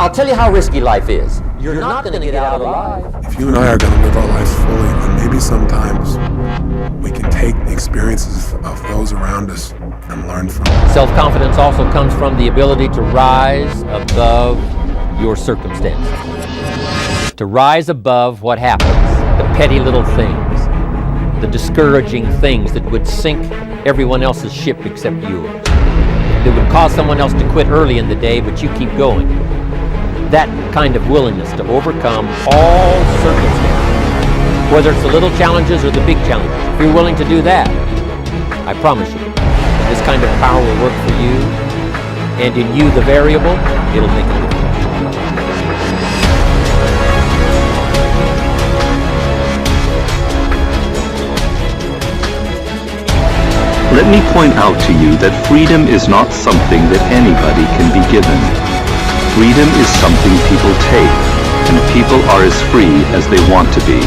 I'll tell you how risky life is. You're not going to get out alive. If you and I are going to live our lives fully, then maybe sometimes we can take the experiences of those around us and learn from them. Self-confidence also comes from the ability to rise above your circumstances. To rise above what happens, the petty little things, the discouraging things that would sink everyone else's ship except yours. That would cause someone else to quit early in the day, but you keep going. That kind of willingness to overcome all circumstances, whether it's the little challenges or the big challenges. If you're willing to do that, I promise you, this kind of power will work for you, and in you, the variable, it'll make a difference. Let me point out to you that freedom is not something that anybody can be given. Freedom is something people take, and people are as free as they want to be.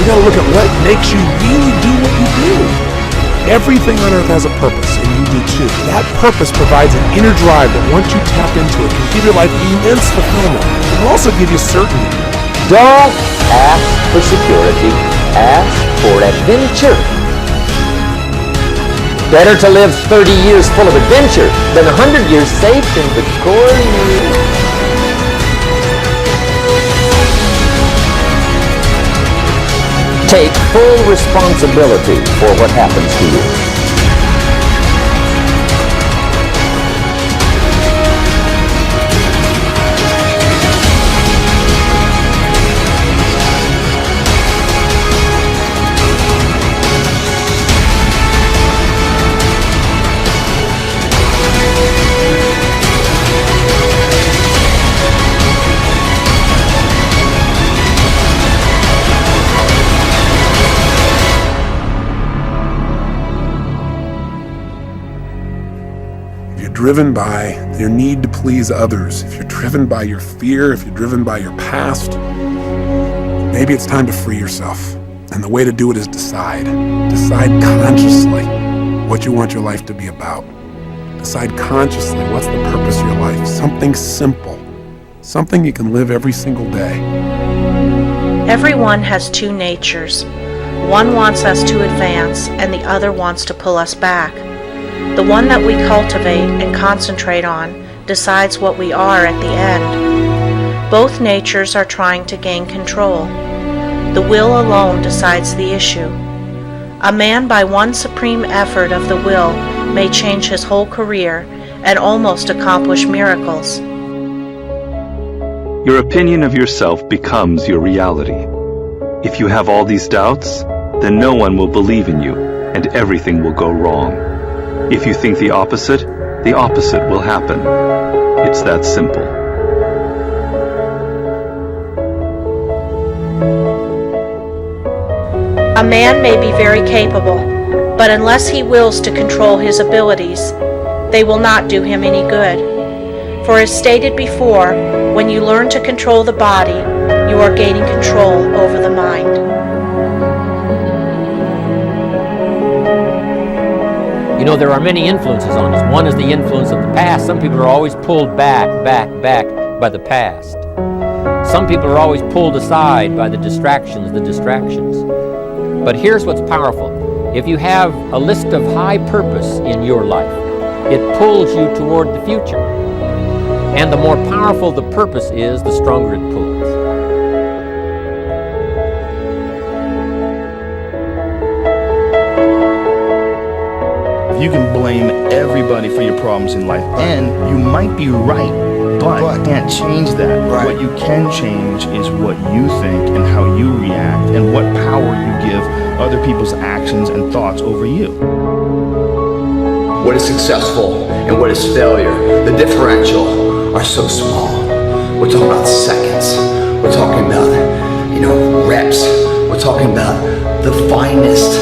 We gotta look at what makes you really do what you do. Everything on earth has a purpose, and you do too. That purpose provides an inner drive that once you tap into it, can give your life immense fulfillment. It will also give you certainty. Don't ask for security, ask for adventure. Better to live 30 years full of adventure than 100 years safe in the corner. Take full responsibility for what happens to you. Driven by your need to please others, if you're driven by your fear, if you're driven by your past, maybe it's time to free yourself. And the way to do it is decide. Decide consciously what you want your life to be about. Decide consciously what's the purpose of your life. Something simple. Something you can live every single day. Everyone has two natures. One wants us to advance, and the other wants to pull us back. The one that we cultivate and concentrate on decides what we are at the end. Both natures are trying to gain control. The will alone decides the issue. A man by one supreme effort of the will may change his whole career and almost accomplish miracles. Your opinion of yourself becomes your reality. If you have all these doubts, then no one will believe in you, and everything will go wrong. If you think the opposite will happen. It's that simple. A man may be very capable, but unless he wills to control his abilities, they will not do him any good. For as stated before, when you learn to control the body, you are gaining control over the mind. You know, there are many influences on us. One is the influence of the past. Some people are always pulled back by the past. Some people are always pulled aside by the distractions. But here's what's powerful. If you have a list of high purpose in your life, it pulls you toward the future. And the more powerful the purpose is, the stronger it pulls. You can blame everybody for your problems in life, and you might be right, but you can't change that. Right. What you can change is what you think and how you react and what power you give other people's actions and thoughts over you. What is successful and what is failure? The differential are so small. We're talking about seconds. We're talking about, reps. We're talking about the finest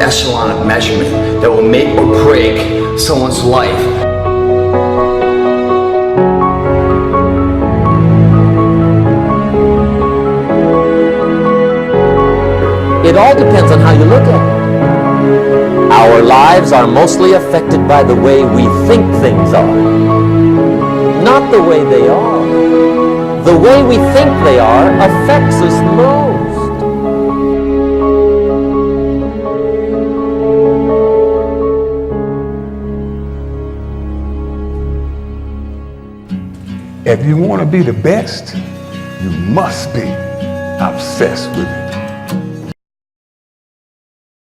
echelon of measurement that will make or break someone's life. It all depends on how you look at it. Our lives are mostly affected by the way we think things are, not the way they are. The way we think they are affects us most. If you want to be the best, you must be obsessed with it.